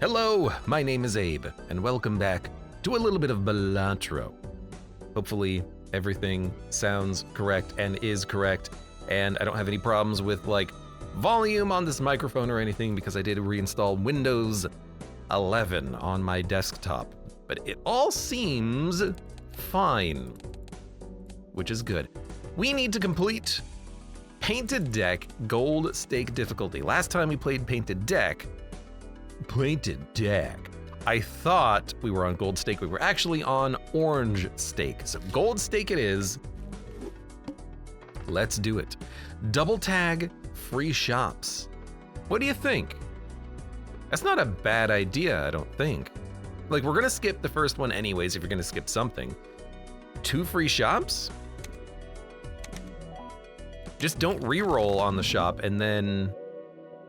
Hello, my name is Abe, and welcome back to a little bit of Balatro. Hopefully everything sounds correct and is correct, and I don't have any problems with like volume on this microphone or anything because I did reinstall Windows 11 on my desktop. But it all seems fine, which is good. We need to complete Painted Deck Gold Stake difficulty. Last time we played Painted Deck, I thought we were on Gold Stake. We were actually on Orange Stake. So Gold Stake it is. Let's do it. Double tag free shops. What do you think? That's not a bad idea, I don't think. Like, we're gonna skip the first one anyways if you're gonna skip something. 2 free shops? Just don't re-roll on the shop and then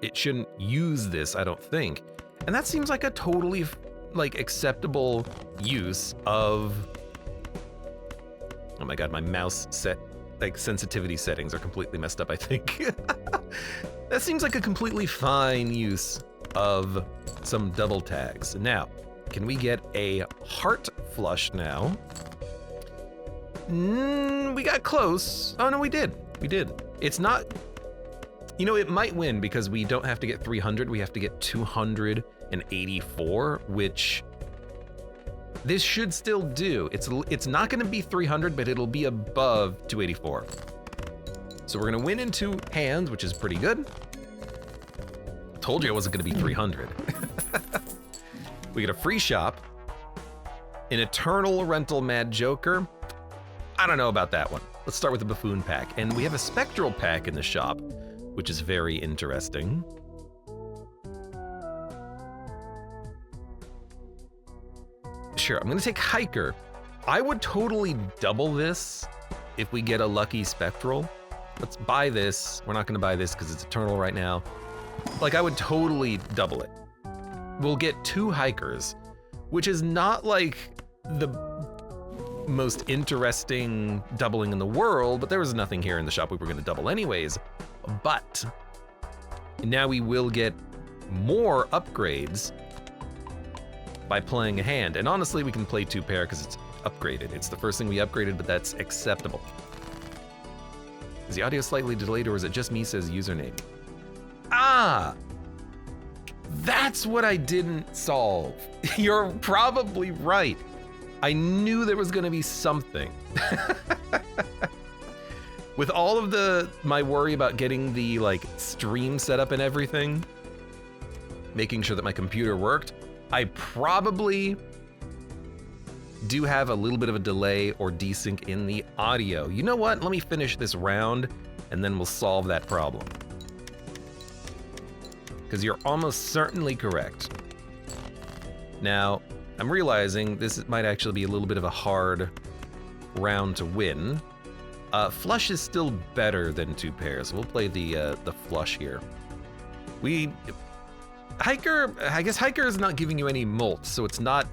it shouldn't use this, I don't think. And that seems like a totally like acceptable use of, oh my God, my mouse sensitivity settings are completely messed up, I think. That seems like a completely fine use of some double tags. Now, can we get a heart flush now? We got close. Oh no, we did. It's not, you know, it might win because we don't have to get 300, we have to get 284, which this should still do. It's not gonna be 300, but it'll be above 284. So we're gonna win in 2 hands, which is pretty good. Told you it wasn't gonna be 300. We get a free shop, an Eternal Rental Mad Joker. I don't know about that one. Let's start with the Buffoon pack. And we have a Spectral pack in the shop, which is very interesting. Sure, I'm gonna take Hiker. I would totally double this if we get a lucky Spectral. Let's buy this. We're not gonna buy this because it's Eternal right now. Like, I would totally double it. We'll get 2 Hikers, which is not like the most interesting doubling in the world, but there was nothing here in the shop we were gonna double anyways. But now we will get more upgrades by playing a hand. And honestly, we can play 2 pair because it's upgraded. It's the first thing we upgraded, but that's acceptable. Is the audio slightly delayed or is it just me says username? Ah, that's what I didn't solve. You're probably right. I knew there was gonna be something. With all of my worry about getting the like stream set up and everything, making sure that my computer worked, I probably do have a little bit of a delay or desync in the audio. You know what? Let me finish this round and then we'll solve that problem. Because you're almost certainly correct. Now, I'm realizing this might actually be a little bit of a hard round to win. Flush is still better than 2 pairs. We'll play the flush here. Hiker, I guess Hiker is not giving you any molt, so it's not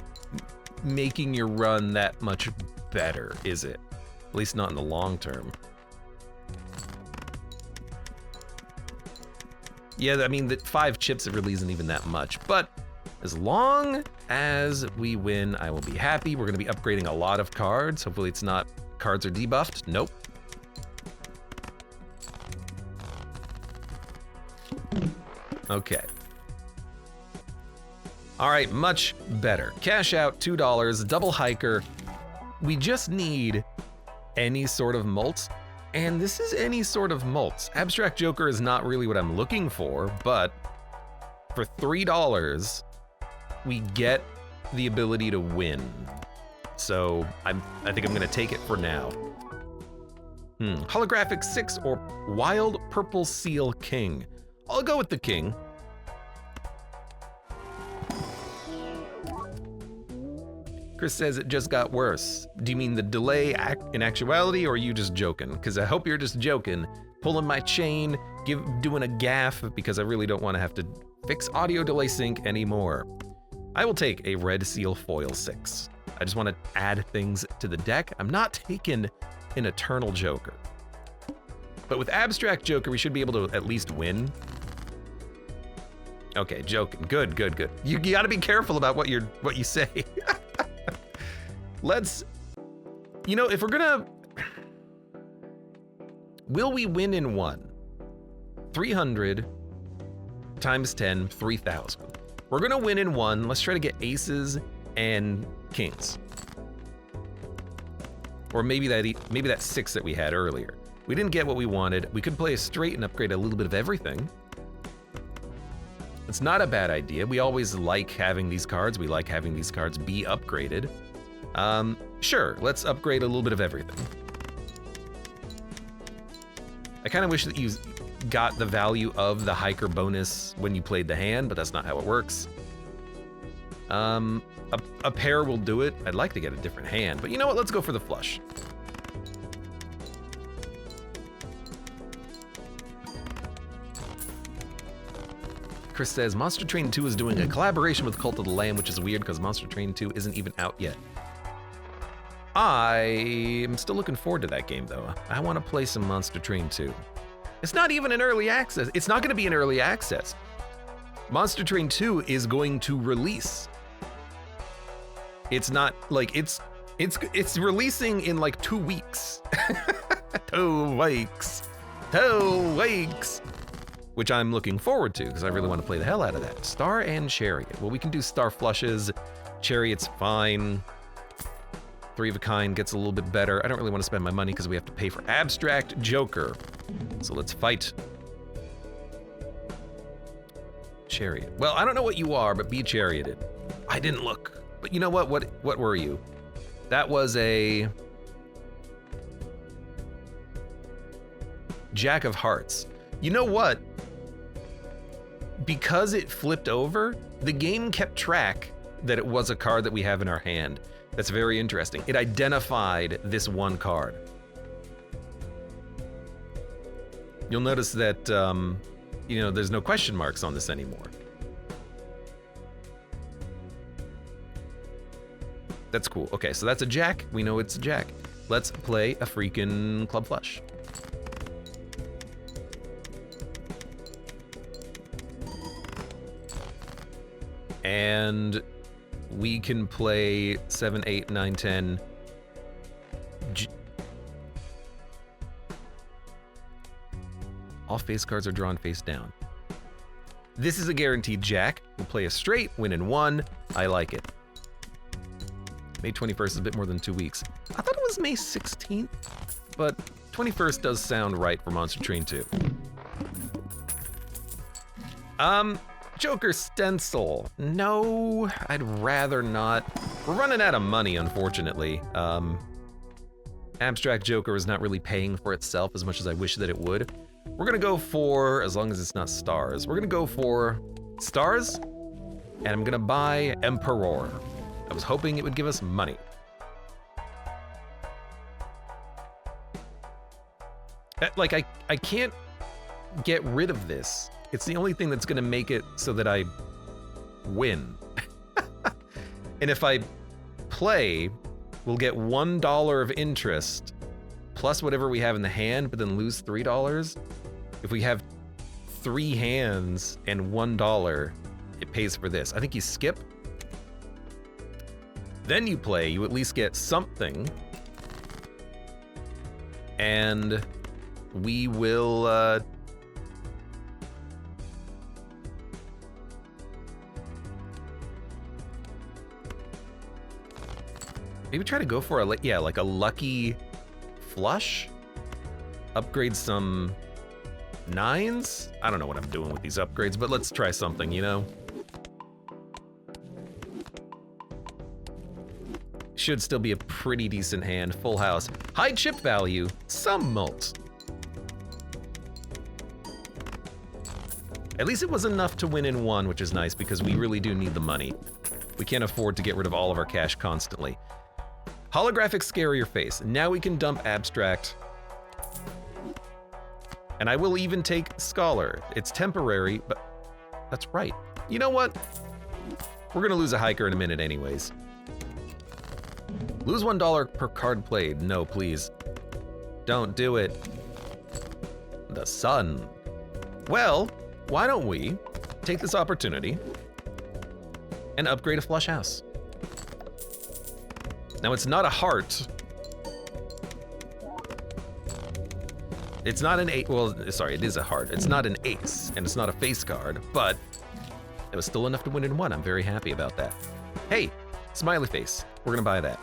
making your run that much better, is it? At least not in the long term. Yeah, I mean, the 5 chips, it really isn't even that much, but as long as we win, I will be happy. We're gonna be upgrading a lot of cards. Hopefully it's not cards are debuffed. Nope. Okay. All right, much better. Cash out, $2, double Hiker. We just need any sort of mults, and this is any sort of mults. Abstract Joker is not really what I'm looking for, but for $3, we get the ability to win. So I think I'm gonna take it for now. Holographic 6 or Wild Purple Seal King. I'll go with the King. Chris says it just got worse. Do you mean the delay in actuality, or are you just joking? Because I hope you're just joking. Pulling my chain, doing a gaff, because I really don't want to have to fix audio delay sync anymore. I will take a Red Seal Foil 6. I just want to add things to the deck. I'm not taking an Eternal Joker. But with Abstract Joker, we should be able to at least win. Okay, joking. Good, good, good. You gotta be careful about what you say. Let's, you know, if we're gonna, will we win in one? 300 times 10, 3,000. We're gonna win in one. Let's try to get aces and kings. Or maybe that 6 that we had earlier. We didn't get what we wanted. We could play a straight and upgrade a little bit of everything. It's not a bad idea. We always like having these cards. We like having these cards be upgraded. Sure, let's upgrade a little bit of everything. I kind of wish that you got the value of the hiker bonus when you played the hand, but that's not how it works. A pair will do it. I'd like to get a different hand, but you know what? Let's go for the flush. Chris says, Monster Train 2 is doing a collaboration with Cult of the Lamb, which is weird because Monster Train 2 isn't even out yet. I am still looking forward to that game, though. I want to play some Monster Train 2. It's not even an early access. It's not going to be an early access. Monster Train 2 is going to release. It's not like it's releasing in like 2 weeks. 2 weeks. 2 weeks. Which I'm looking forward to because I really want to play the hell out of that. Star and Chariot. Well, we can do Star Flushes. Chariot's fine. 3 of a Kind gets a little bit better. I don't really want to spend my money because we have to pay for Abstract Joker. So let's fight. Chariot. Well, I don't know what you are, but be charioted. I didn't look. But you know what? What were you? That was a Jack of Hearts. You know what? Because it flipped over, the game kept track that it was a card that we have in our hand. That's very interesting. It identified this one card. You'll notice that, you know, there's no question marks on this anymore. That's cool. Okay, so that's a jack. We know it's a jack. Let's play a freaking club flush. And we can play 7, 8, 9, 10. All face cards are drawn face down. This is a guaranteed jack. We'll play a straight, win in 1. I like it. May 21st is a bit more than 2 weeks. I thought it was May 16th, but 21st does sound right for Monster Train 2. Joker Stencil. No, I'd rather not. We're running out of money, unfortunately. Abstract Joker is not really paying for itself as much as I wish that it would. We're gonna go for, as long as it's not stars, we're gonna go for stars, and I'm gonna buy Emperor. I was hoping it would give us money. Like, I can't get rid of this. It's the only thing that's gonna make it so that I win. And if I play, we'll get $1 of interest plus whatever we have in the hand, but then lose $3. If we have 3 hands and $1, it pays for this. I think you skip. Then you play, you at least get something. And we will, maybe try to go for a, yeah, like a lucky flush? Upgrade some 9s? I don't know what I'm doing with these upgrades, but let's try something, you know? Should still be a pretty decent hand. Full house. High chip value. Some mults. At least it was enough to win in 1, which is nice because we really do need the money. We can't afford to get rid of all of our cash constantly. Holographic Scarier Face. Now we can dump Abstract. And I will even take Scholar. It's temporary, but that's right. You know what? We're gonna lose a hiker in a minute anyways. Lose $1 per card played. No, please. Don't do it. The sun. Well, why don't we take this opportunity and upgrade a flush house. Now, it's not a heart. It's not an eight. Well, sorry, it is a heart. It's not an ace, and it's not a face card, but it was still enough to win in one. I'm very happy about that. Hey, smiley face. We're gonna buy that.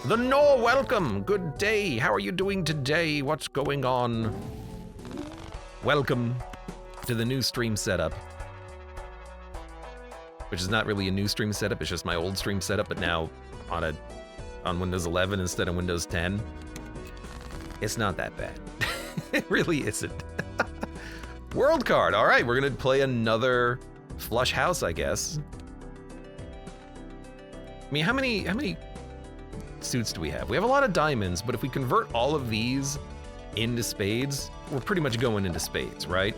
The Nor, welcome. Good day. How are you doing today? What's going on? Welcome to the new stream setup, which is not really a new stream setup. It's just my old stream setup, but now on Windows 11 instead of Windows 10. It's not that bad. It really isn't. World card. All right, we're gonna play another flush house, I guess. I mean, how many suits do we have? We have a lot of diamonds, but if we convert all of these into spades, we're pretty much going into spades, right?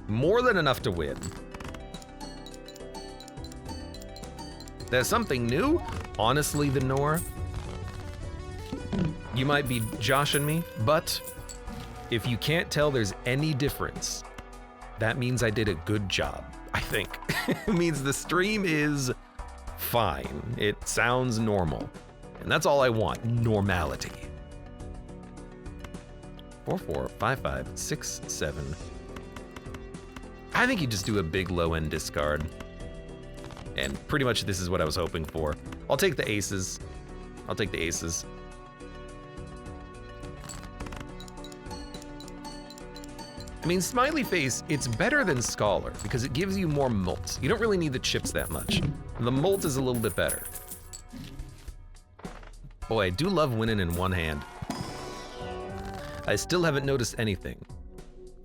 More than enough to win. There's something new? Honestly, the Nor, you might be joshing me, but if you can't tell there's any difference, that means I did a good job, I think. It means the stream is fine. It sounds normal. And that's all I want, normality. 4, 4, 5, 5, 6, 7. I think you just do a big low-end discard. And pretty much this is what I was hoping for. I'll take the aces. I'll take the aces. I mean, Smiley Face, it's better than Scholar because it gives you more mult. You don't really need the chips that much. The mult is a little bit better. Boy, I do love winning in one hand. I still haven't noticed anything.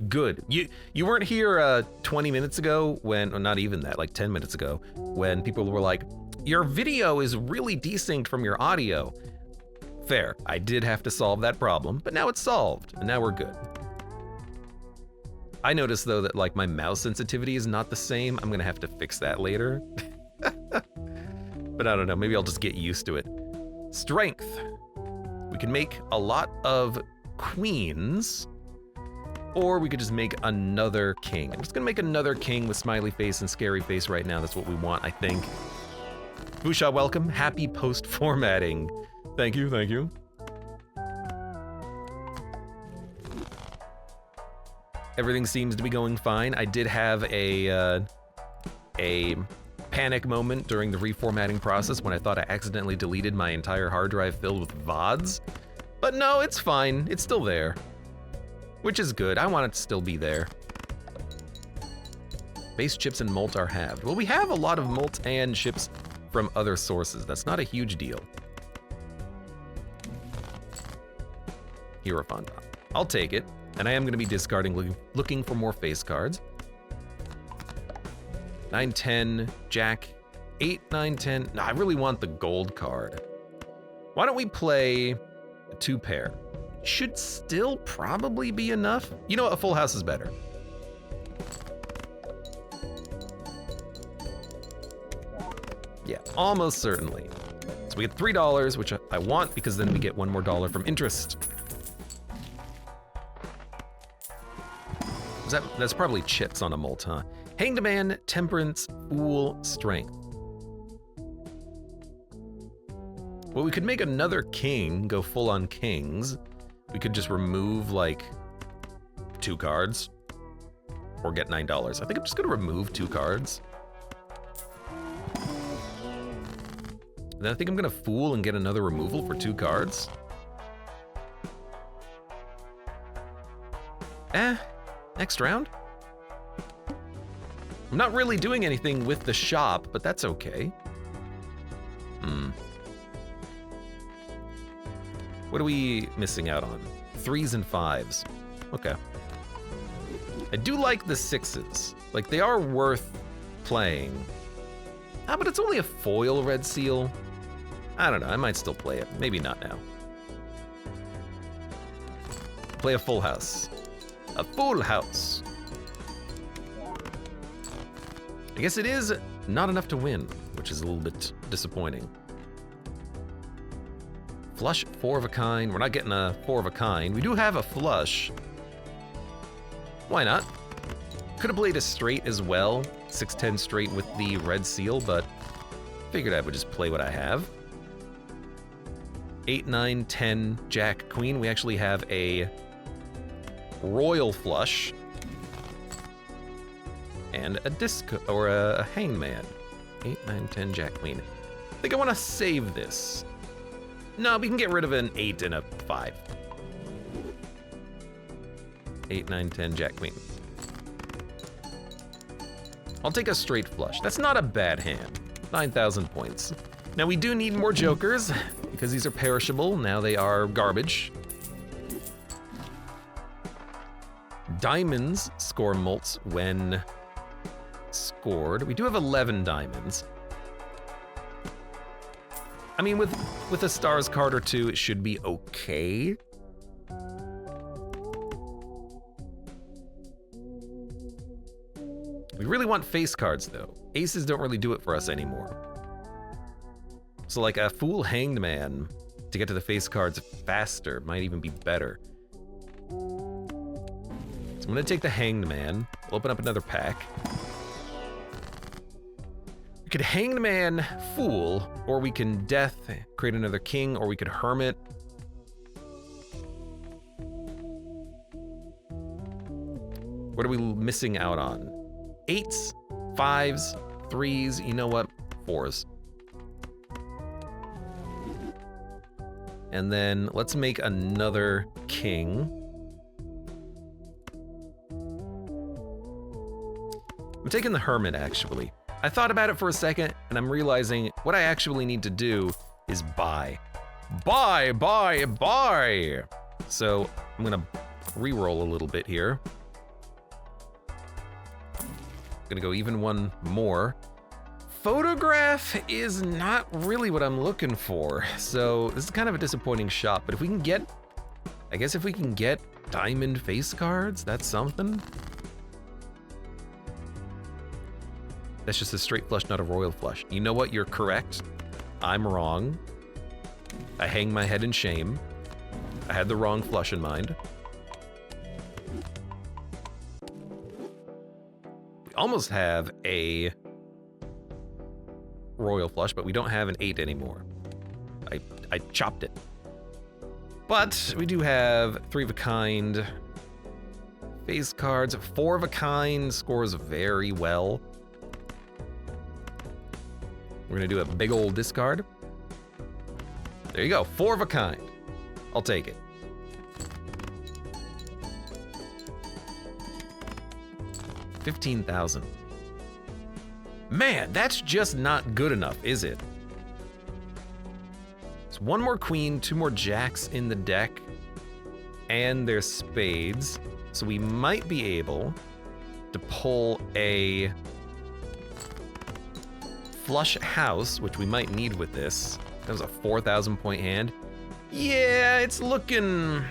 Good. You weren't here 20 minutes ago when, well, not even that, like 10 minutes ago, when people were like, your video is really desynced from your audio. Fair. I did have to solve that problem, but now it's solved, and now we're good. I noticed though that like my mouse sensitivity is not the same. I'm gonna have to fix that later. But I don't know, maybe I'll just get used to it. Strength. We can make a lot of queens, or we could just make another king. I'm just gonna make another king with smiley face and scary face right now. That's what we want, I think. Busha, welcome. Happy post-formatting. Thank you, thank you. Everything seems to be going fine. I did have a panic moment during the reformatting process when I thought I accidentally deleted my entire hard drive filled with VODs. But no, it's fine. It's still there. Which is good. I want it to still be there. Base chips and mult are halved. Well, we have a lot of mult and chips from other sources. That's not a huge deal. Hierophant. I'll take it. And I am going to be discarding, looking for more face cards. 9, 10, Jack, 8, 9, 10. No, I really want the gold card. Why don't we play a 2 pair? Should still probably be enough. You know what? A full house is better. Yeah, almost certainly. So we get $3, which I want because then we get $1 more from interest. That's probably chips on a mult, huh? Hanged Man, Temperance, Fool, Strength. Well, we could make another king, go full on kings. We could just remove like 2 cards or get $9. I think I'm just gonna remove 2 cards. And then I think I'm gonna fool and get another removal for 2 cards. Next round? I'm not really doing anything with the shop, but that's okay. What are we missing out on? 3s and 5s. Okay. I do like the 6s. Like, they are worth playing. Ah, but it's only a foil red seal. I don't know, I might still play it. Maybe not now. Play a full house. A full house. I guess it is not enough to win, which is a little bit disappointing. Flush, 4 of a kind. We're not getting a 4 of a kind. We do have a flush. Why not? Could have played a straight as well, 6-10 straight with the red seal, but figured I would just play what I have. 8, 9, 10, jack, queen. We actually have a royal flush and a disc or a hanged man. 8, 9, 10, jack, queen. I think I want to save this. No, we can get rid of an 8 and a 5. 8, 9, 10, jack, queen. I'll take a straight flush. That's not a bad hand. 9,000 points. Now we do need more jokers because these are perishable. Now they are garbage. Diamonds score mults when scored. We do have 11 diamonds. I mean, with a stars card or two, it should be okay. We really want face cards, though. Aces don't really do it for us anymore. So like a Fool Hanged Man to get to the face cards faster might even be better. So I'm gonna take the Hanged Man. We'll open up another pack. We could Hanged Man Fool, or we can Death, create another king, or we could Hermit. What are we missing out on? 8s, 5s, 3s, you know what? 4s. And then let's make another king. I'm taking the Hermit, actually. I thought about it for a second, and I'm realizing what I actually need to do is buy. Buy, buy, buy! So I'm gonna re-roll a little bit here. Gonna go even one more. Photograph is not really what I'm looking for, so this is kind of a disappointing shot, but if we can get, I guess if we can get diamond face cards, that's something. That's just a straight flush, not a royal flush. You know what? You're correct. I'm wrong. I hang my head in shame. I had the wrong flush in mind. We almost have a royal flush, but we don't have an 8 anymore. I chopped it. But we do have 3 of a kind face cards. 4 of a kind scores very well. We're gonna do a big old discard. There you go, 4 of a kind. I'll take it. $15,000. Man, that's just not good enough, is it? It's 1 more queen, 2 more jacks in the deck, and there's spades. So we might be able to pull a flush house, which we might need with this. That was a 4,000 point hand. Yeah, it's looking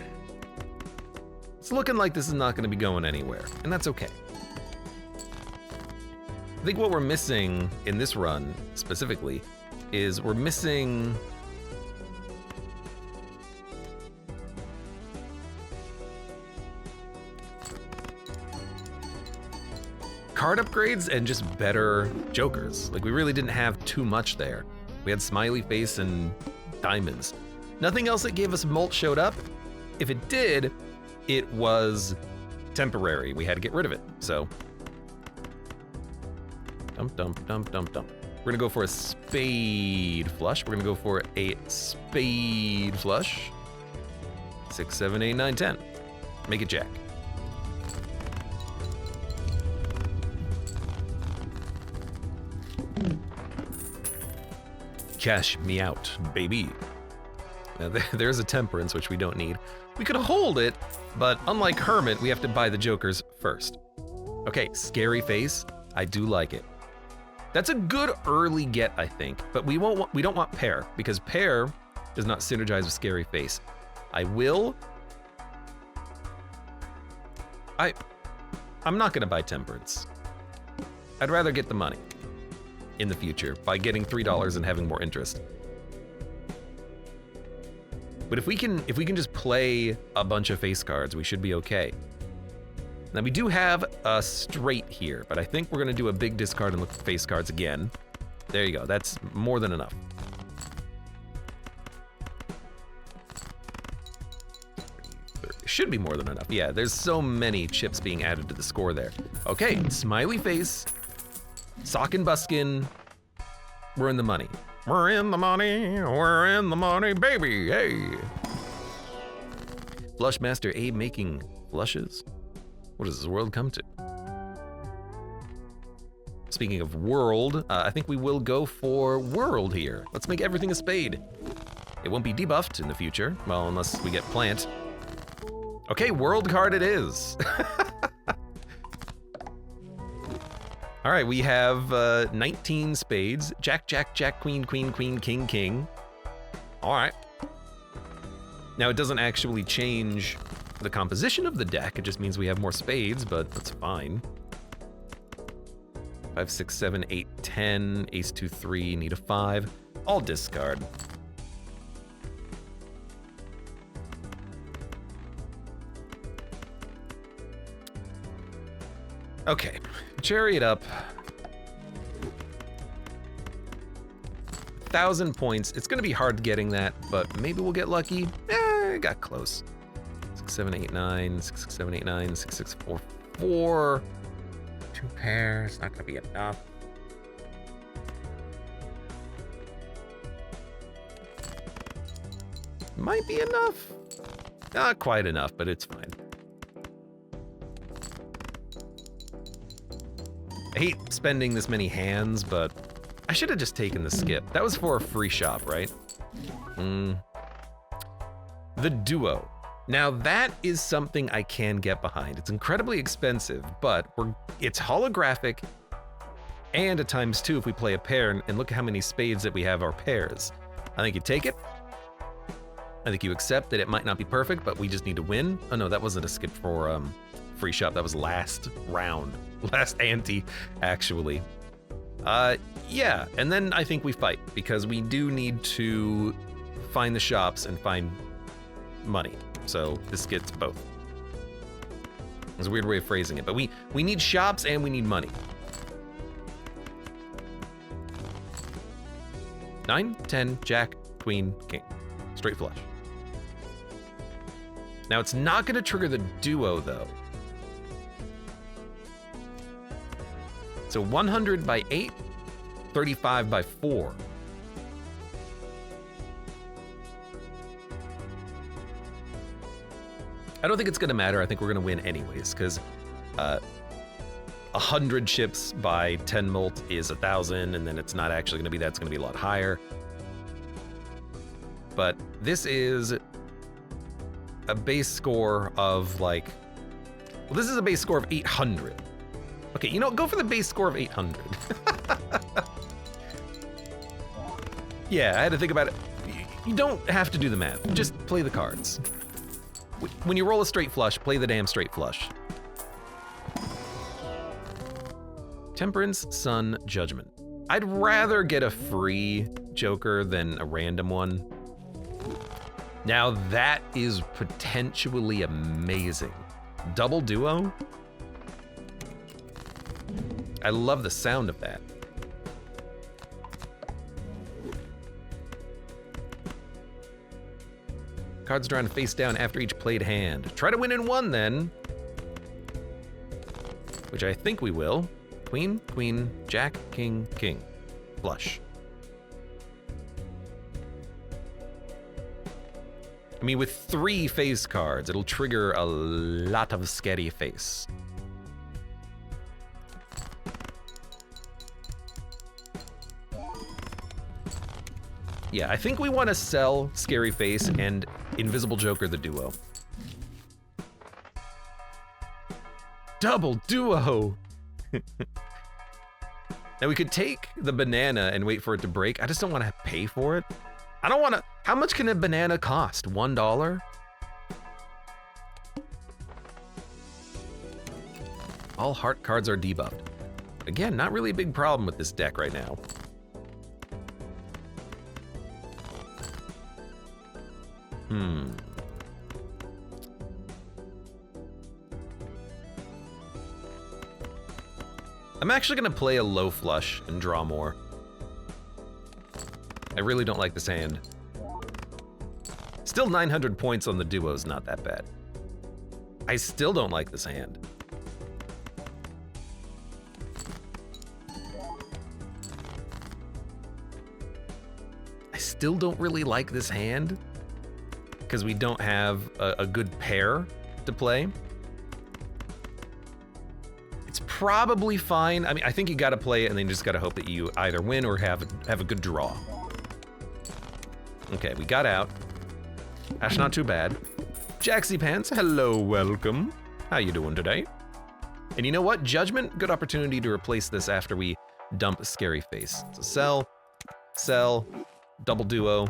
like this is not gonna be going anywhere, and that's okay. I think what we're missing in this run, specifically, is we're missing card upgrades and just better jokers. Like, we really didn't have too much there. We had smiley face and diamonds. Nothing else that gave us molt showed up. If it did, it was temporary. We had to get rid of it, so. Dump, dump, dump, dump, dump. We're gonna go for a spade flush. We're gonna go for a spade flush. 6, 7, 8, 9, 10. Make it jack. Cash me out, baby. Now, there's a temperance, which we don't need. We could hold it, but unlike Hermit, we have to buy the jokers first. Okay, scary face. I do like it. That's a good early get, I think, but we don't want pair, because pair does not synergize with scary face. I'm not gonna buy temperance. I'd rather get the money in the future by getting $3 and having more interest. But if we can just play a bunch of face cards, we should be okay. Now we do have a straight here, but I think we're gonna do a big discard and look for face cards again. There you go, that's more than enough. Should be more than enough. Yeah, there's so many chips being added to the score there. Okay, smiley face, sock and buskin. We're in the money. We're in the money, baby, hey. Flush Master Abe making flushes? What does this world come to? Speaking of world, I think we will go for world here. Let's make everything a spade. It won't be debuffed in the future, well, unless we get plant. Okay, world card it is. All right, we have 19 spades. Jack, jack, jack, queen, queen, queen, king, king. All right. Now, it doesn't actually change the composition of the deck. It just means we have more spades, but that's fine. 5, 6, 7, 8, 10, ace, 2, 3, need a 5. I'll discard. Okay, chariot up. 1,000 points. It's gonna be hard getting that, but maybe we'll get lucky. Got close. 6, 7, 8, 9, 6, 6, 7, 8, 9, 6, 6, 4, 4. 2 pairs, not gonna be enough. Might be enough. Not quite enough, but it's fine. I hate spending this many hands, but I should have just taken the skip. That was for a free shop, right? The duo. Now that is something I can get behind. It's incredibly expensive, but it's holographic and a ×2 if we play a pair, and look at how many spades that we have are pairs. I think you take it. I think you accept that it might not be perfect, but we just need to win. Oh no, that wasn't a skip for free shop. That was last round. Last ante, actually. Yeah, and then I think we fight, because we do need to find the shops and find money. So this gets both. It's a weird way of phrasing it, but we need shops and we need money. 9, 10, jack, queen, king. Straight flush. Now it's not gonna trigger the duo though. So 100 by 8, 35 by 4. I don't think it's gonna matter. I think we're gonna win anyways, because 100 chips by 10 mult is 1,000, and then it's not actually gonna be that, it's gonna be a lot higher. But this is a base score of like, well, this is a base score of 800. Okay, you know, go for the base score of 800. Yeah, I had to think about it. You don't have to do the math, just play the cards. When you roll a straight flush, play the damn straight flush. Temperance, Sun, Judgment. I'd rather get a free Joker than a random one. Now that is potentially amazing. Double duo? I love the sound of that. Cards drawn face down after each played hand. Try to win in one then. Which I think we will. Queen, queen, jack, king, king. Flush. I mean, with 3 face cards, it'll trigger a lot of scary face. Yeah, I think we want to sell Scary Face and Invisible Joker the duo. Double duo! Now we could take the banana and wait for it to break. I just don't want to pay for it. I don't want to. How much can a banana cost? $1? All heart cards are debuffed. Again, not really a big problem with this deck right now. I'm actually gonna play a low flush and draw more. I really don't like this hand. Still 900 points on the duo is not that bad. I still don't like this hand. I still don't really like this hand because we don't have a good pair to play. It's probably fine. I mean, I think you gotta play it and then you just gotta hope that you either win or have a good draw. Okay, we got out. That's not too bad. Jaxie Pants, hello, welcome. How you doing today? And you know what? Judgment, good opportunity to replace this after we dump Scary Face. So sell, double duo.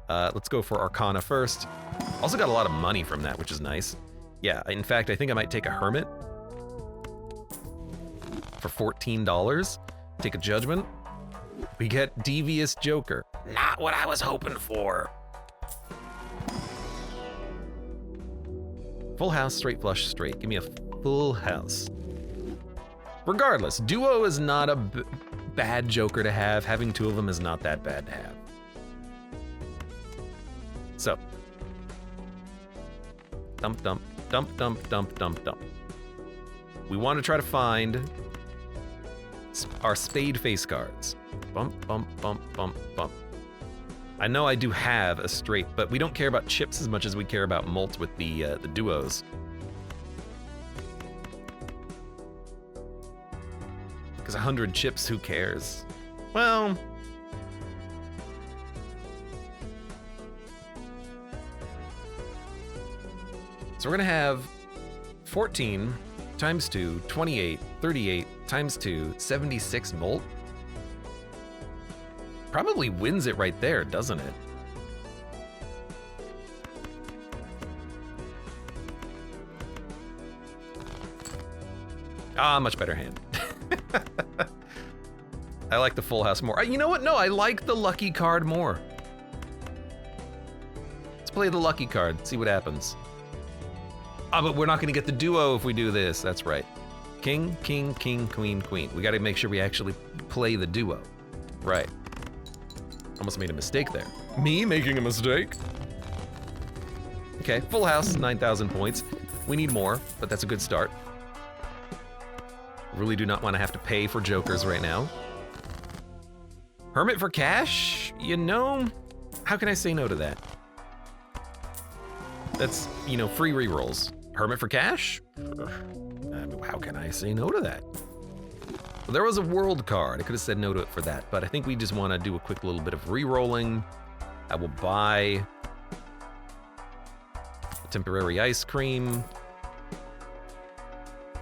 Let's go for Arcana first. Also got a lot of money from that, which is nice. Yeah, in fact, I think I might take a Hermit for $14. Take a Judgment. We get Devious Joker. Not what I was hoping for. Full house, straight flush, straight. Give me a full house. Regardless, duo is not a bad joker to have. Having two of them is not that bad to have. So, dump, dump, dump, dump, dump, dump, dump. We want to try to find our spade face cards. Bump, bump, bump, bump, bump. I know I do have a straight, but we don't care about chips as much as we care about mult with the duos. Because 100 chips, who cares? Well, so we're gonna have 14 times 2, 28, 38 times 2, 76 mult. Probably wins it right there, doesn't it? Ah, much better hand. I like the full house more. You know what? No, I like the lucky card more. Let's play the lucky card, see what happens. Ah, but we're not gonna get the duo if we do this. That's right. King, king, king, queen, queen. We gotta make sure we actually play the duo. Right. Almost made a mistake there. Me making a mistake? Okay, full house, 9,000 points. We need more, but that's a good start. Really do not want to have to pay for jokers right now. Hermit for cash? You know, how can I say no to that? That's, you know, free rerolls. Hermit for cash? How can I say no to that? Well, there was a world card. I could have said no to it for that, but I think we just want to do a quick little bit of re-rolling. I will buy a temporary ice cream.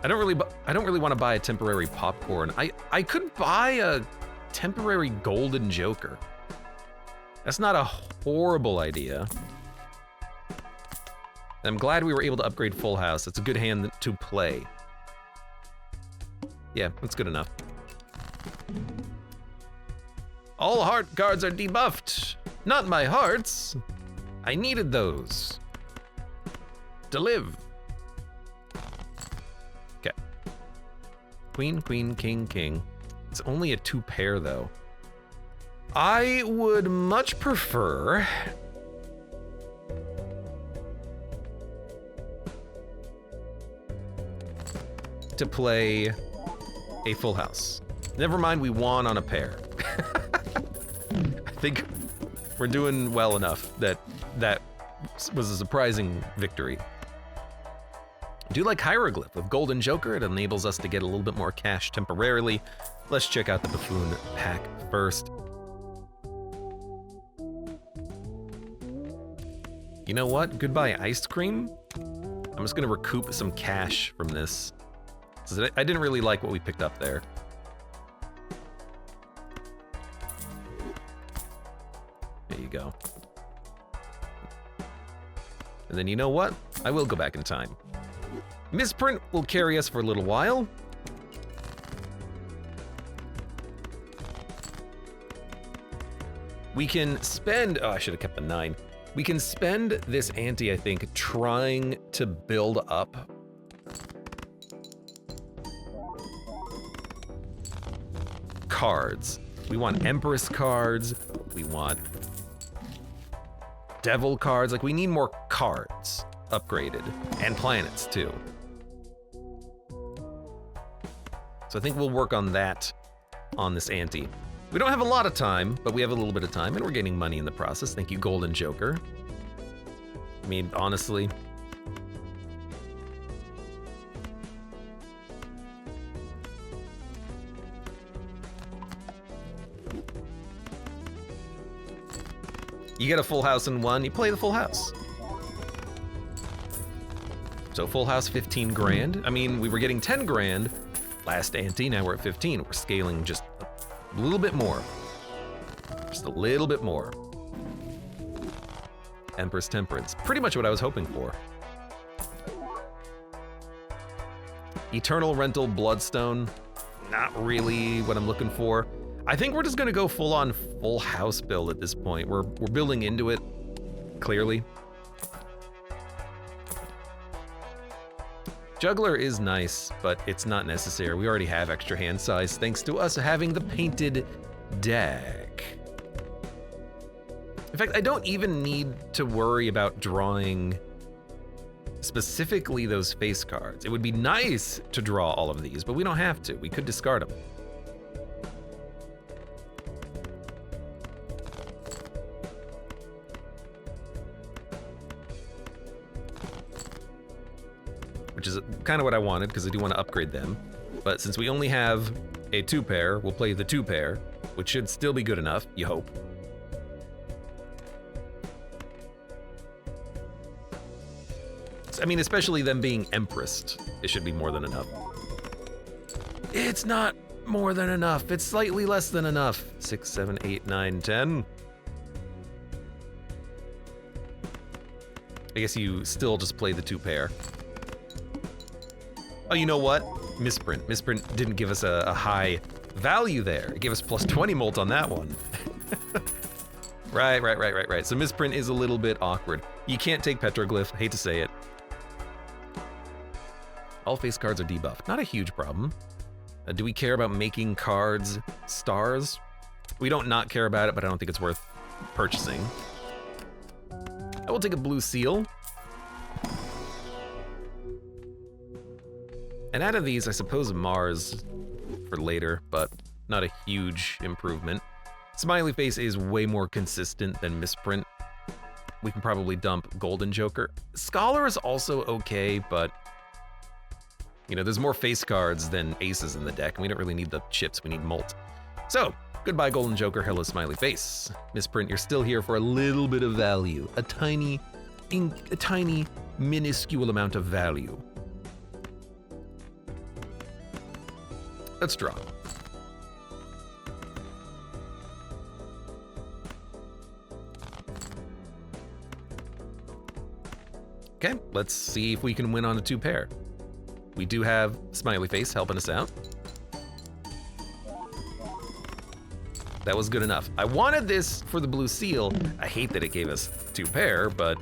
I don't really want to buy a temporary popcorn. I could buy a temporary golden joker. That's not a horrible idea. I'm glad we were able to upgrade full house. It's a good hand to play. Yeah, that's good enough. All heart cards are debuffed. Not my hearts. I needed those to live. Okay. Queen, queen, king, king. It's only a 2 pair though. I would much prefer to play a full house. Never mind, we won on a pair. I think we're doing well enough that that was a surprising victory. I do like Hieroglyph with Golden Joker. It enables us to get a little bit more cash temporarily. Let's check out the Buffoon pack first. You know what? Goodbye ice cream. I'm just gonna recoup some cash from this. So I didn't really like what we picked up there. There you go. And then you know what? I will go back in time. Misprint will carry us for a little while. We can spend, oh, I should have kept the 9. We can spend this ante, I think, trying to build up cards. We want Empress cards. We want Devil cards. Like, we need more cards upgraded. And planets, too. So I think we'll work on that on this ante. We don't have a lot of time, but we have a little bit of time, and we're getting money in the process. Thank you, Golden Joker. I mean, honestly... You get a full house in one, you play the full house. So full house, 15 grand. I mean, we were getting 10 grand last ante, now we're at 15. We're scaling just a little bit more. Just a little bit more. Empress Temperance, pretty much what I was hoping for. Eternal Rental Bloodstone, not really what I'm looking for. I think we're just gonna go full-on full house build at this point. We're building into it, clearly. Juggler is nice, but it's not necessary. We already have extra hand size thanks to us having the painted deck. In fact, I don't even need to worry about drawing specifically those face cards. It would be nice to draw all of these, but we don't have to. We could discard them. Which is kind of what I wanted, because I do want to upgrade them. But since we only have a 2-pair, we'll play the 2-pair, which should still be good enough, you hope. I mean, especially them being Empressed, it should be more than enough. It's not more than enough, it's slightly less than enough. 6, 7, 8, 9, 10. I guess you still just play the 2-pair. Oh, you know what? Misprint. Misprint didn't give us a high value there. It gave us plus 20 molt on that one. Right. So misprint is a little bit awkward. You can't take Petroglyph, hate to say it. All face cards are debuffed. Not a huge problem. Do we care about making cards stars? We don't not care about it, but I don't think it's worth purchasing. I will take a blue seal. And out of these, I suppose Mars for later, but not a huge improvement. Smiley Face is way more consistent than Misprint. We can probably dump Golden Joker. Scholar is also okay, but you know, there's more face cards than aces in the deck, and we don't really need the chips, we need molt. So, goodbye Golden Joker, hello Smiley Face. Misprint, you're still here for a little bit of value. A tiny, minuscule amount of value. Let's draw. Okay, let's see if we can win on a 2-pair. We do have Smiley Face helping us out. That was good enough. I wanted this for the blue seal. I hate that it gave us 2-pair, but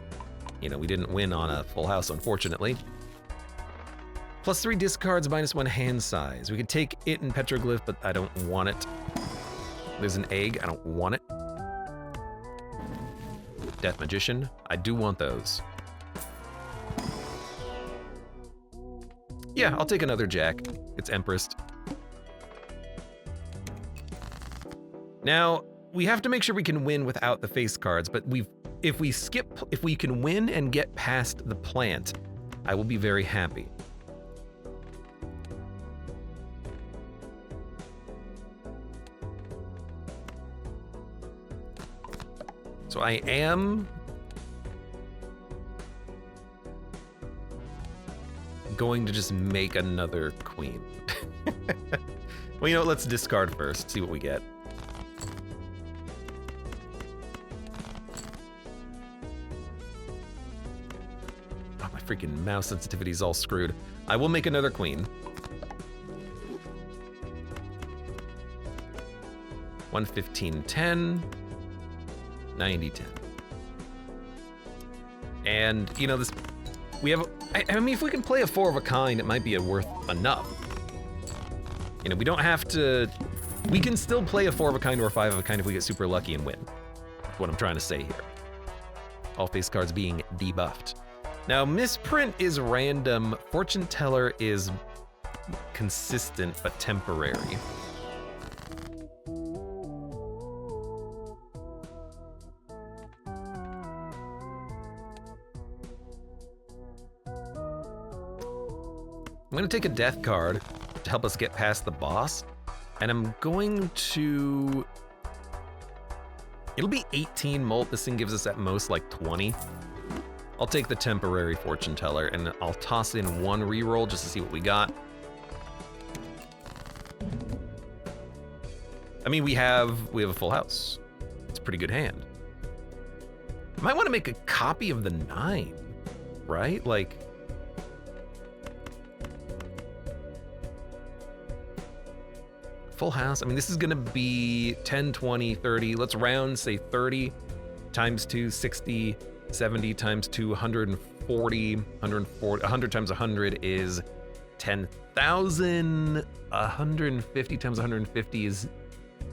you know, we didn't win on a full house, unfortunately. +3 discards, -1 hand size. We could take it in Petroglyph, but I don't want it. There's an egg, I don't want it. Death Magician, I do want those. Yeah, I'll take another Jack. It's Empressed. Now, we have to make sure we can win without the face cards, but if we can win and get past the plant, I will be very happy. So I am going to just make another queen. Well, you know, let's discard first, see what we get. Oh, my freaking mouse sensitivity is all screwed. I will make another queen. 115, 10. 90-10. And, you know, this, we have, I mean, if we can play a 4 of a kind, it might be worth enough. You know, we don't have to We can still play a 4 of a kind or a 5 of a kind if we get super lucky and win. That's what I'm trying to say here. All face cards being debuffed. Now, misprint is random. Fortune teller is consistent but temporary. I'm gonna take a death card to help us get past the boss, and I'm going to... It'll be 18 molt. This thing gives us at most like 20. I'll take the temporary fortune teller, and I'll toss in 1 reroll just to see what we got. I mean, we have a full house. It's a pretty good hand. I might want to make a copy of the 9, right? Like... Full house. I mean, this is gonna be 10, 20, 30. Let's round, say 30 times 2, 60, 70 times 2, 140, 100 times 100 is 10,000. 150 times 150 is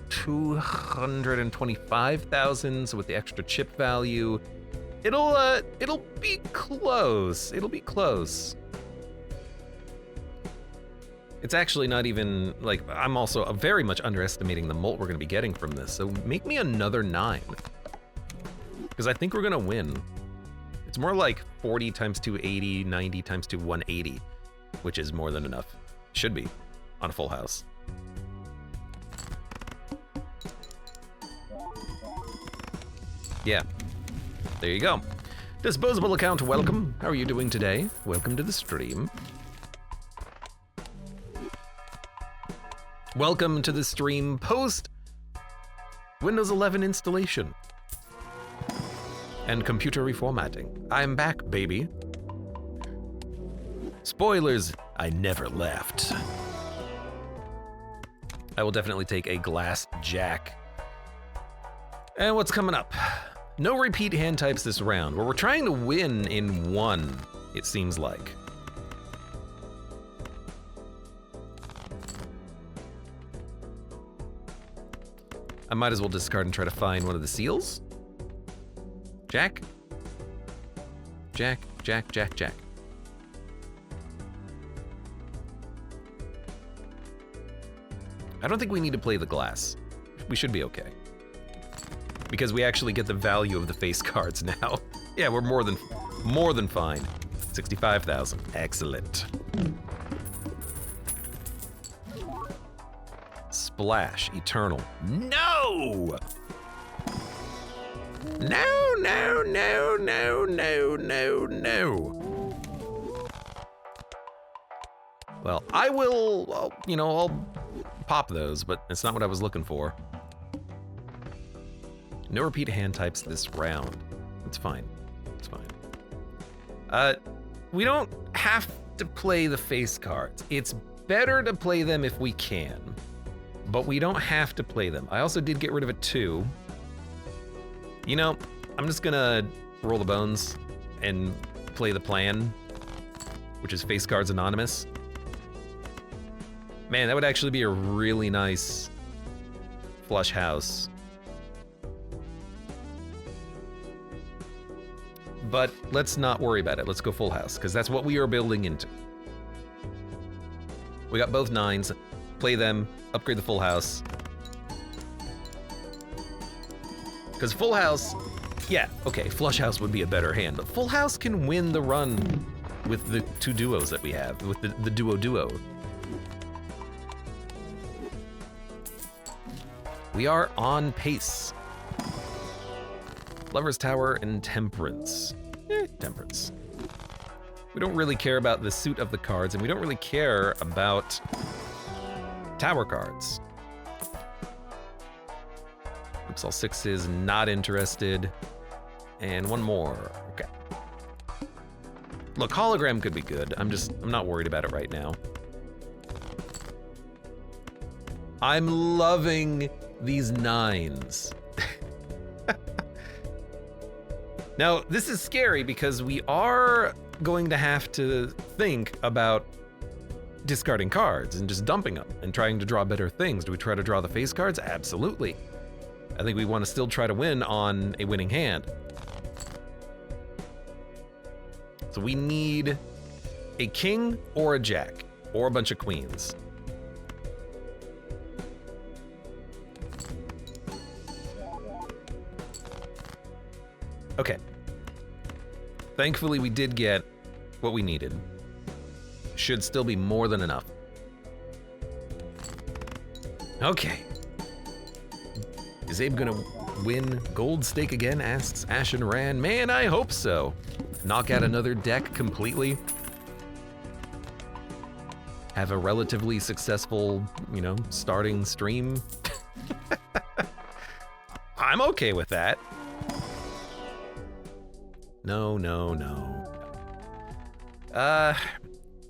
225,000. So with the extra chip value, it'll be close. It'll be close. It's actually not even, like, I'm also very much underestimating the molt we're gonna be getting from this, so make me another 9. Because I think we're gonna win. It's more like 40 times 280, 90 times 2, 180, which is more than enough. Should be, on a full house. Yeah, there you go. Disposable account, welcome. How are you doing today? Welcome to the stream. Welcome to the stream post Windows 11 installation and computer reformatting. I'm back, baby. Spoilers, I never left. I will definitely take a glass jack. And what's coming up? No repeat hand types this round. Well, we're trying to win in 1, it seems like. I might as well discard and try to find one of the seals. Jack? Jack, Jack, Jack, Jack. I don't think we need to play the glass. We should be okay. Because we actually get the value of the face cards now. Yeah, we're more than fine. 65,000, excellent. Splash, eternal. No! No, no, no, no, no, no, no. Well, I will, I'll pop those, but it's not what I was looking for. No repeat hand types this round. It's fine, it's fine. We don't have to play the face cards. It's better to play them if we can. But we don't have to play them. I also did get rid of a 2. You know, I'm just gonna roll the bones and play the plan, which is face cards anonymous. Man, that would actually be a really nice flush house. But let's not worry about it. Let's go full house, because that's what we are building into. We got both 9s. Play them, upgrade the full house. Because full house, yeah, okay, flush house would be a better hand, but full house can win the run with the 2 duos that we have, with the duo. We are on pace. Lover's Tower and Temperance. Temperance. We don't really care about the suit of the cards, and we don't really care about tower cards. Oops, all 6s, not interested. And 1 more, okay. Look, hologram could be good. I'm not worried about it right now. I'm loving these 9s. Now, this is scary because we are going to have to think about discarding cards and just dumping them and trying to draw better things. Do we try to draw the face cards? Absolutely. I think we want to still try to win on a winning hand. So we need a king or a jack or a bunch of queens. Okay. Thankfully, we did get what we needed. Should still be more than enough. Okay. Is Abe gonna win gold stake again, asks Ashen Ran. Man, I hope so. Knock out another deck completely. Have a relatively successful, you know, starting stream. I'm okay with that. No, no, no.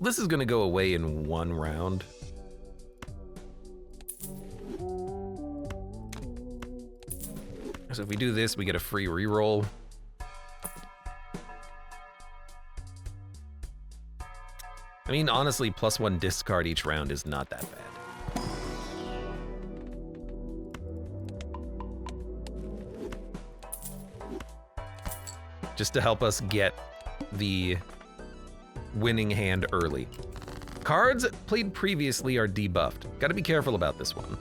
This is gonna go away in one round. So if we do this, we get a free reroll. I mean, honestly, +1 discard each round is not that bad. Just to help us get the winning hand early. Cards played previously are debuffed. Gotta be careful about this one.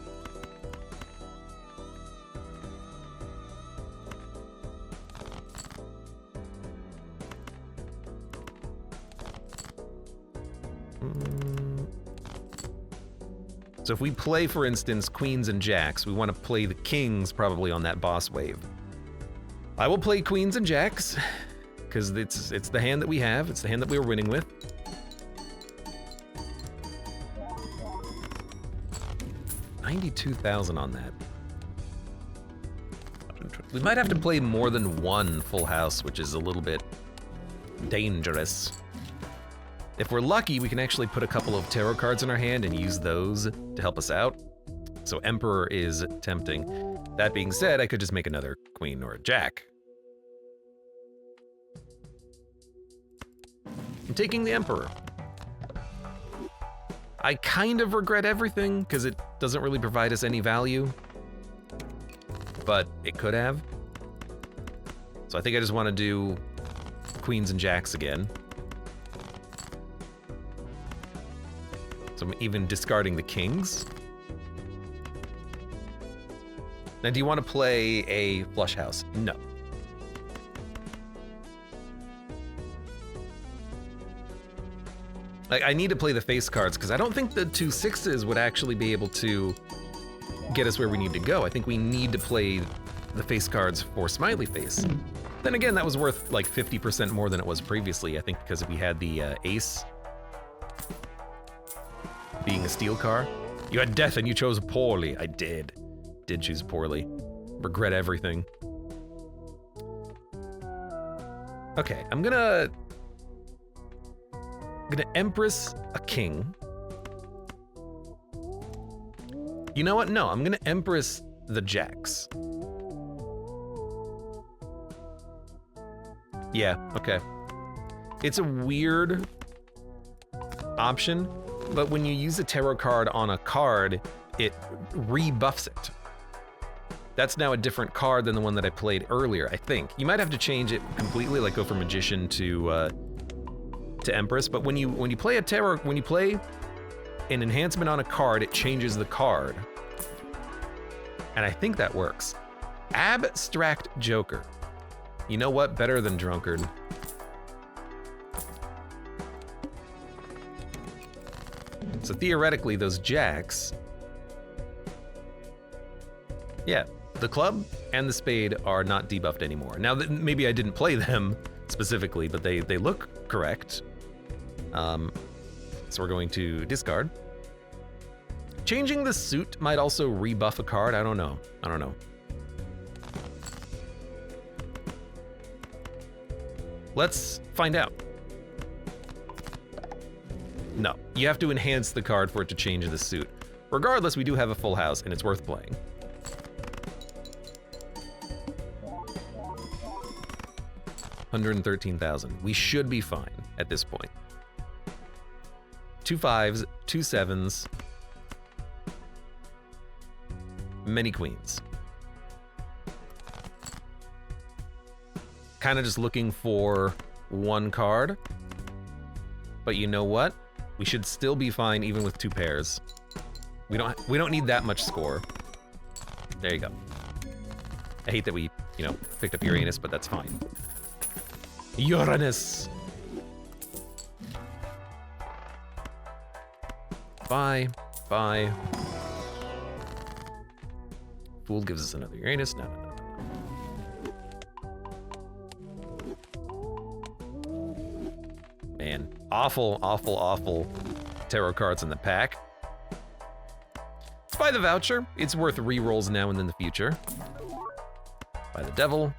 So if we play, for instance, queens and jacks, we want to play the kings probably on that boss wave. I will play queens and jacks, because it's the hand that we have. It's the hand that we were winning with. $92,000 on that. We might have to play more than one full house, which is a little bit dangerous. If we're lucky, we can actually put a couple of tarot cards in our hand and use those to help us out. So Emperor is tempting. That being said, I could just make another queen or a jack. I'm taking the Emperor. I kind of regret everything because it doesn't really provide us any value, but it could have. So I think I just want to do queens and jacks again. So I'm even discarding the kings. Now, do you want to play a flush house? No. I need to play the face cards because I don't think the 2 6s would actually be able to get us where we need to go. I think we need to play the face cards for Smiley Face. Then again, that was worth like 50% more than it was previously, I think, because we had the ace being a steel car. You had death and you chose poorly. I did choose poorly. Regret everything. Okay, I'm gonna Empress a king. You know what? No, I'm gonna Empress the jacks. Yeah, okay. It's a weird option, but when you use a tarot card on a card, it rebuffs it. That's now a different card than the one that I played earlier, I think. You might have to change it completely, like go from Magician to Empress, but when you play a tarot, when you play an enhancement on a card, it changes the card. And I think that works. Abstract Joker. You know what? Better than Drunkard. So theoretically, those jacks, yeah, the club and the spade are not debuffed anymore. Now, maybe I didn't play them specifically, but they look correct. So we're going to discard. Changing the suit might also rebuff a card. I don't know. Let's find out. No, you have to enhance the card for it to change the suit. Regardless, we do have a full house and it's worth playing. $113,000. We should be fine at this point. 2 5s, 2 7s, many queens. Kind of just looking for one card. But you know what? We should still be fine even with 2 pairs. We don't need that much score. There you go. I hate that we, you know, picked up Uranus, but that's fine. Uranus. Bye. Bye. Fool gives us another Uranus. No, no, no. Man, awful, awful, awful tarot cards in the pack. Let's buy the voucher. It's worth re-rolls now and in the future. Buy the devil.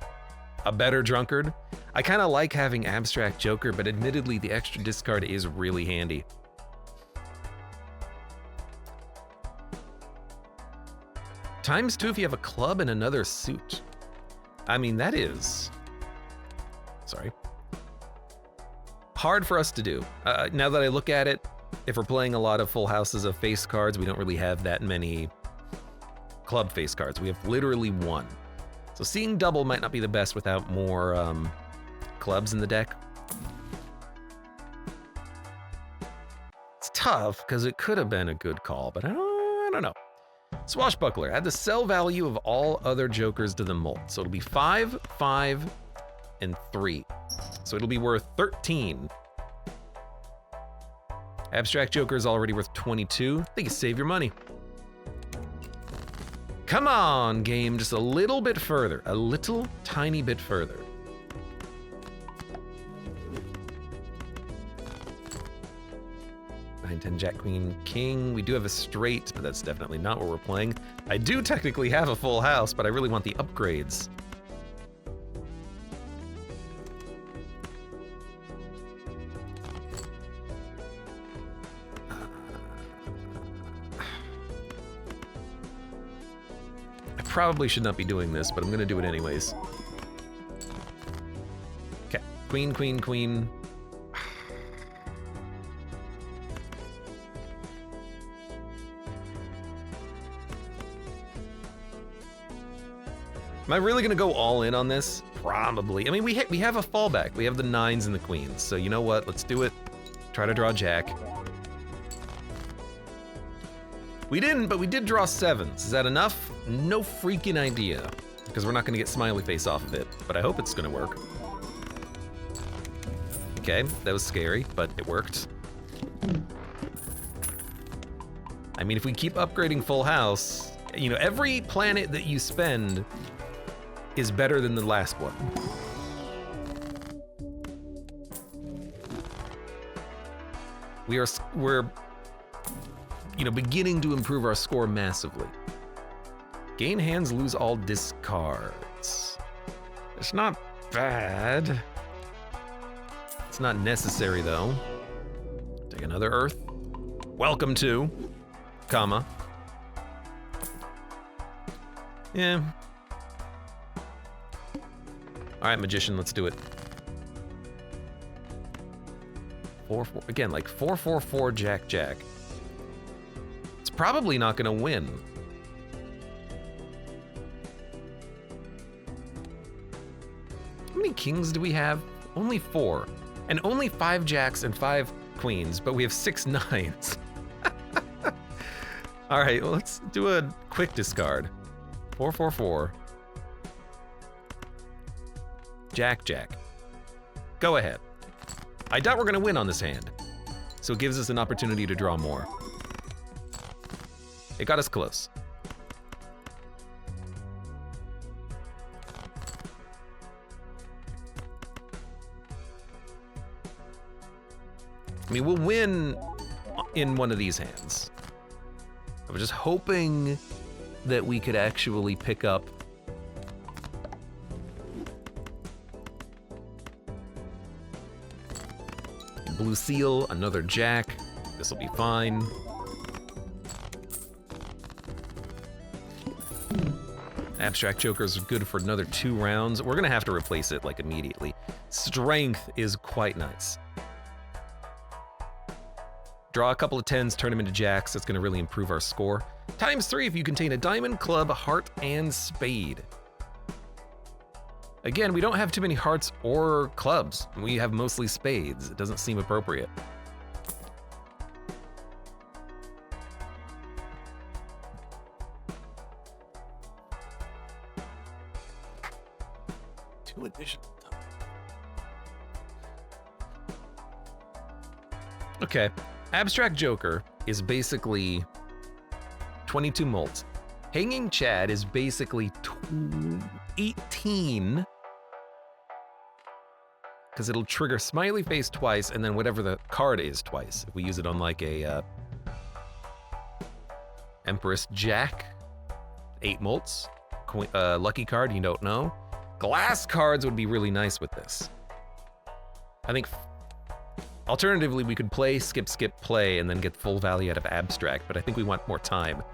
A better drunkard. I kind of like having abstract joker, but admittedly the extra discard is really handy. ×2 if you have a club and another suit. I mean, that is... Sorry. Hard for us to do. Now that I look at it, if we're playing a lot of full houses of face cards, we don't really have that many club face cards. We have literally 1. So seeing double might not be the best without more clubs in the deck. It's tough because it could have been a good call, but I don't know. Swashbuckler, add the sell value of all other jokers to the mold. So it'll be 5, 5, and 3. So it'll be worth 13. Abstract Joker is already worth 22. I think you save your money. Come on, game, just a little bit further. A little tiny bit further. Nine, 10, Jack, Queen, King. We do have a straight, but that's definitely not what we're playing. I do technically have a full house, but I really want the upgrades. Probably should not be doing this, but I'm gonna do it anyways. Okay, queen, queen, queen. Am I really gonna go all in on this? Probably. I mean, we have a fallback. We have the 9s and the queens. So you know what? Let's do it. Try to draw Jack. We didn't, but we did draw 7s. Is that enough? No freaking idea, because we're not gonna get smiley face off of it, but I hope it's gonna work. Okay, that was scary, but it worked. I mean, if we keep upgrading full house, you know, every planet that you spend is better than the last one. We're you know, beginning to improve our score massively. Gain hands, lose all discards. It's not bad. It's not necessary though. Take another Earth. Welcome to, comma. Yeah. All right, Magician, let's do it. 4-4, again, like 4-4-4 Jack Jack. It's probably not gonna win. How many kings do we have? Only 4. And only 5 jacks and 5 queens, but we have 6 9s. All right, well, let's do a quick discard. 4-4-4. Jack Jack. Go ahead. I doubt we're gonna win on this hand, so it gives us an opportunity to draw more. It got us close. I mean, we'll win in one of these hands. I was just hoping that we could actually pick up Blue Seal, another Jack. This will be fine. Abstract Joker's good for another 2 rounds. We're gonna have to replace it like immediately. Strength is quite nice. Draw a couple of 10s, turn them into jacks. That's gonna really improve our score. ×3 if you contain a diamond, club, heart, and spade. Again, we don't have too many hearts or clubs. We have mostly spades. It doesn't seem appropriate. Two additional. Okay, Abstract Joker is basically 22 molts. Hanging Chad is basically 18, because it'll trigger Smiley Face twice and then whatever the card is twice. If we use it on like a Empress Jack, 8 molts. Lucky card, you don't know. Glass cards would be really nice with this. I think alternatively, we could play, skip, play, and then get full value out of Abstract, but I think we want more time.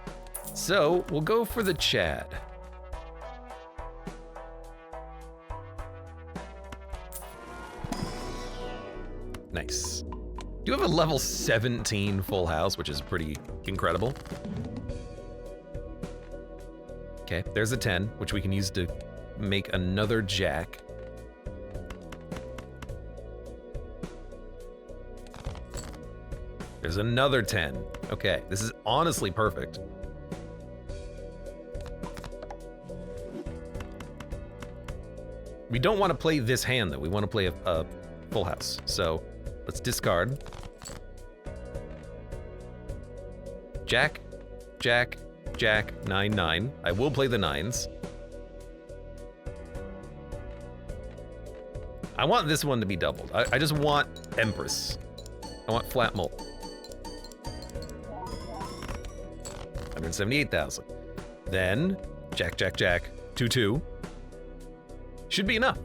So, we'll go for the Chad. Nice. Do have a level 17 full house, which is pretty incredible. Okay, there's a 10, which we can use to make another Jack. There's another 10. Okay, this is honestly perfect. We don't want to play this hand, though. We want to play a full house. So let's discard. Jack, Jack, Jack, 9, 9. I will play the 9s. I want this one to be doubled. I just want Empress. I want flat mult. 178,000. Then, Jack, Jack, Jack, 2, 2. Should be enough.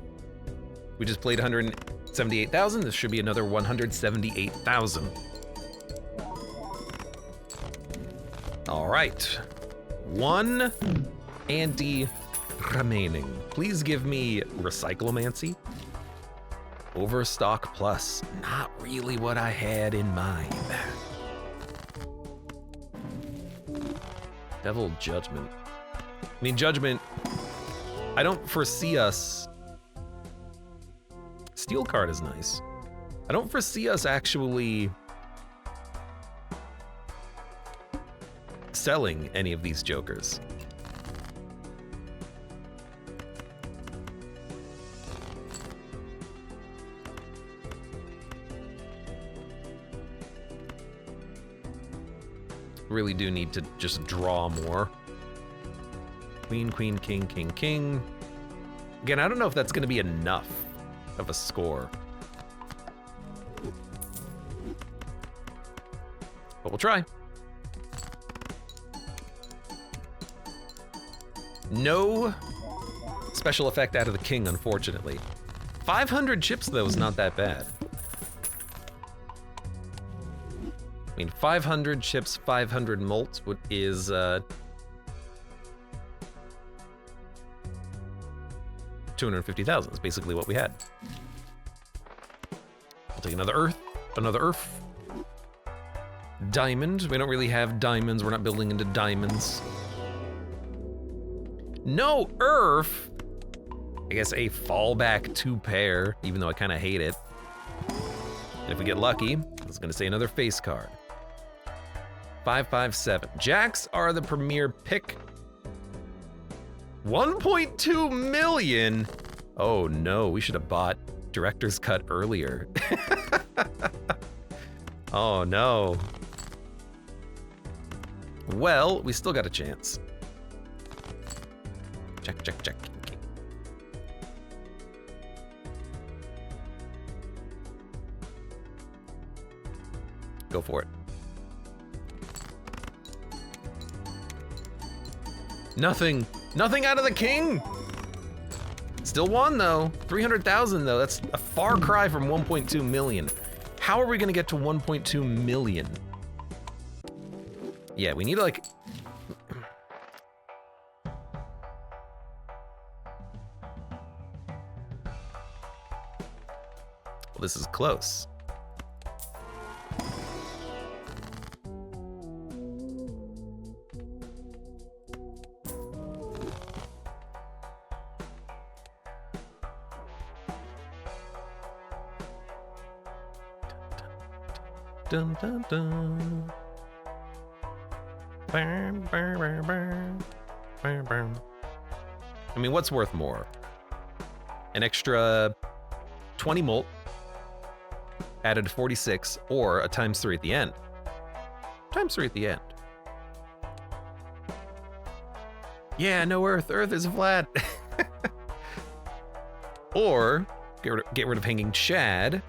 We just played 178,000. This should be another 178,000. All right. 1 ante remaining. Please give me Recyclomancy. Overstock plus. Not really what I had in mind. Devil Judgment. I mean, Judgment, I don't foresee us... Steel card is nice. I don't foresee us actually selling any of these jokers. Really do need to just draw more. Queen, queen, king, king, king. Again, I don't know if that's going to be enough of a score. But we'll try. No special effect out of the king, unfortunately. 500 chips, though, is not that bad. I mean, 500 chips, 500 molts is 250,000. Is basically what we had. I'll take another earth, Diamond. We don't really have diamonds. We're not building into diamonds. No earth. I guess a fallback 2 pair, even though I kind of hate it. And if we get lucky, I was gonna say another face card. 5, 5, 7. Jacks are the premier pick. 1.2 million. Oh no, we should have bought Director's Cut earlier. Oh no. Well, we still got a chance. Check, check, check. Go for it. Nothing. Nothing out of the king. Still won though. 300,000 though. That's a far cry from 1.2 million. How are we gonna get to 1.2 million? Yeah, we need like... Well, this is close. Dun, dun, dun. Bam, bam, bam, bam. Bam, bam. I mean, what's worth more? An extra 20 molt added to 46, or a ×3 at the end. ×3 at the end. Yeah, no Earth. Earth is flat. Or get rid of hanging Chad.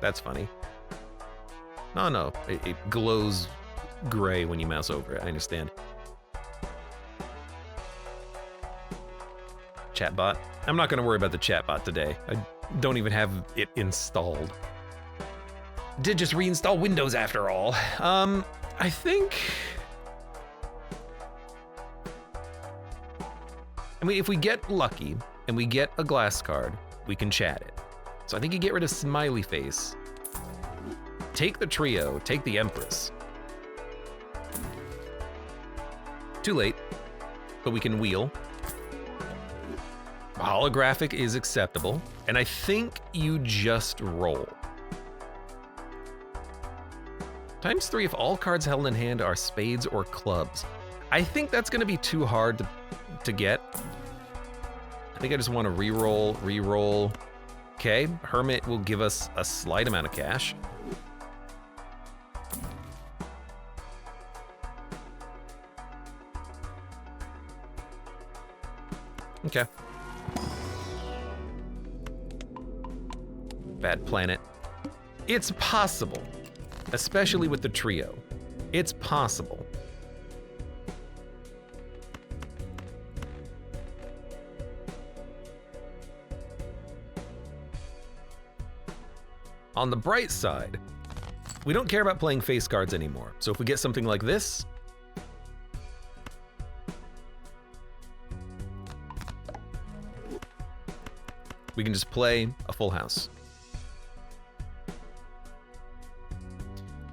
That's funny. No, it glows gray when you mouse over it. I understand. Chatbot. I'm not going to worry about the chatbot today. I don't even have it installed. Did just reinstall Windows after all. I think... I mean, if we get lucky and we get a glass card, we can chat it. So I think you get rid of Smiley Face. Take the trio, take the Empress. Too late, but we can wheel. Holographic is acceptable, and I think you just roll. ×3 if all cards held in hand are spades or clubs. I think that's gonna be too hard to get. I think I just wanna re-roll. Okay, Hermit will give us a slight amount of cash. Okay. Bad planet. It's possible, especially with the trio. It's possible. On the bright side, we don't care about playing face cards anymore. So if we get something like this, we can just play a full house.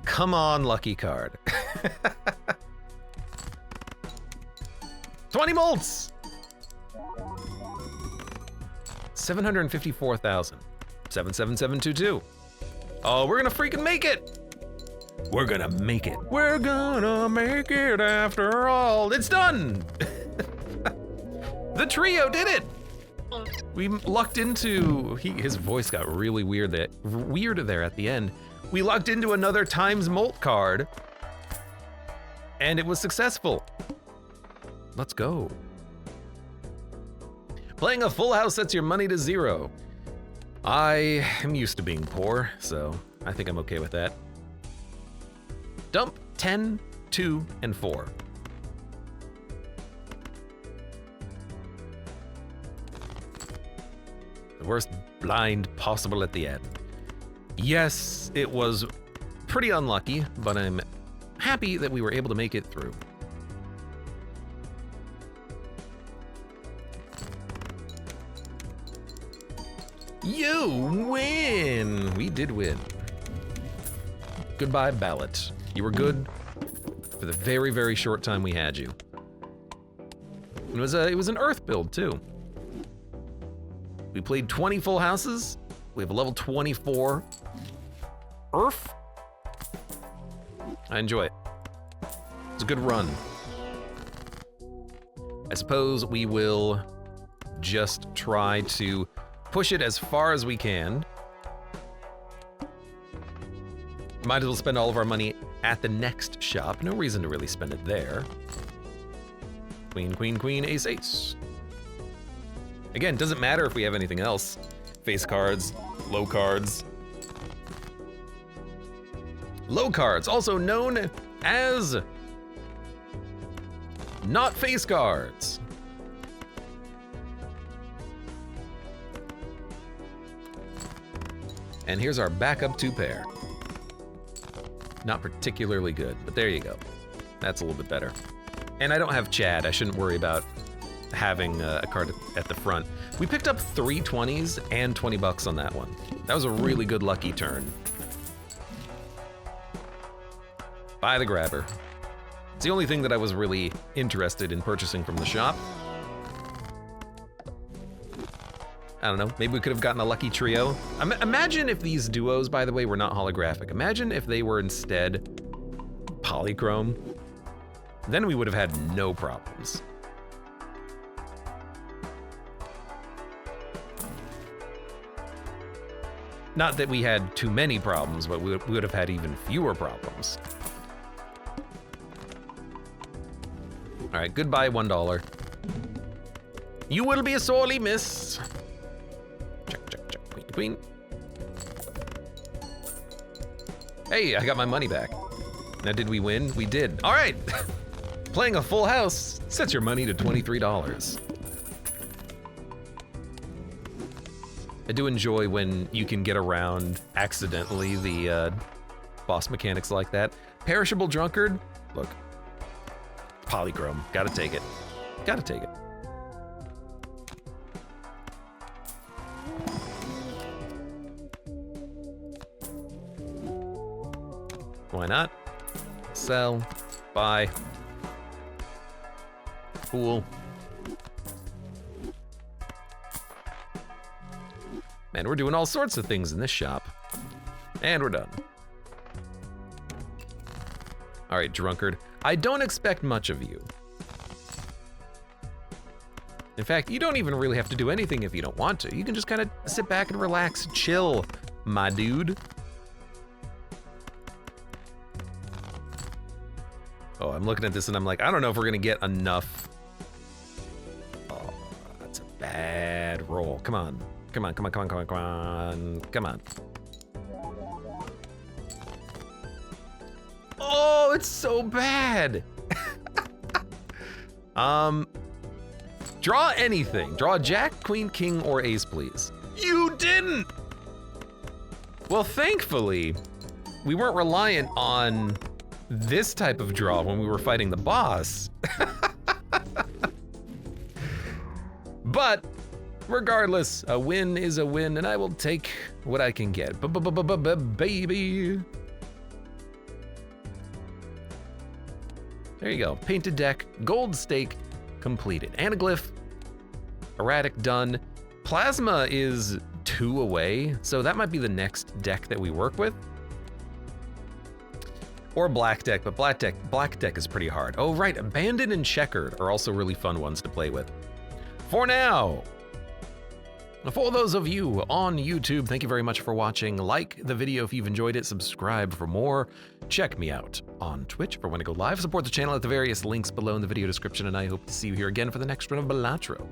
Come on, lucky card. 20 molts! 754,000. 77722. Oh, we're gonna freaking make it! We're gonna make it. We're gonna make it after all. It's done! The trio did it! We lucked into, his voice got really weird there at the end. We lucked into another times molt card, and it was successful. Let's go. Playing a full house sets your money to 0. I am used to being poor, so I think I'm okay with that. Dump 10, 2, and 4. The worst blind possible at the end. Yes, it was pretty unlucky, but I'm happy that we were able to make it through. You win! We did win. Goodbye, Ballot. You were good for the very, very short time we had you. It was an Earth build, too. We played 20 full houses. We have a level 24 Earth. I enjoy it. It's a good run. I suppose we will just try to push it as far as we can. Might as well spend all of our money at the next shop. No reason to really spend it there. Queen, queen, queen, ace, ace. Again, doesn't matter if we have anything else. Face cards, low cards. Low cards, also known as not face cards. And here's our backup 2 pair. Not particularly good, but there you go. That's a little bit better. And I don't have Chad. I shouldn't worry about having a card at the front. We picked up 3 20s and 20 bucks on that one. That was a really good lucky turn. Buy the grabber. It's the only thing that I was really interested in purchasing from the shop. I don't know, maybe we could have gotten a lucky trio. Imagine if these duos, by the way, were not holographic. Imagine if they were instead polychrome. Then we would have had no problems. Not that we had too many problems, but we would have had even fewer problems. All right, goodbye, $1. You will be sorely missed. Check, queen to queen. Hey, I got my money back. Now, did we win? We did. All right, playing a full house sets your money to $23. I do enjoy when you can get around accidentally the boss mechanics like that. Perishable drunkard, look, polychrome, gotta take it, gotta take it. Why not? Sell, buy, cool. Man, we're doing all sorts of things in this shop. And we're done. All right, drunkard. I don't expect much of you. In fact, you don't even really have to do anything if you don't want to. You can just kind of sit back and relax, chill, my dude. Oh, I'm looking at this and I'm like, I don't know if we're gonna get enough. Oh, that's a bad roll. Come on. Come on, come on, come on, come on, come on, come on. Oh, it's so bad. Draw anything. Draw a jack, queen, king, or ace, please. You didn't. Well, thankfully, we weren't reliant on this type of draw when we were fighting the boss. But regardless, a win is a win, and I will take what I can get. Baby. There you go. Painted deck, gold stake completed. Anaglyph, erratic done. Plasma is 2 away, so that might be the next deck that we work with. Or black deck, but black deck is pretty hard. Oh right, abandoned and checkered are also really fun ones to play with. For now, for those of you on YouTube, thank you very much for watching. Like the video if you've enjoyed it, subscribe for more. Check me out on Twitch for when I go live. Support the channel at the various links below in the video description, and I hope to see you here again for the next run of Balatro.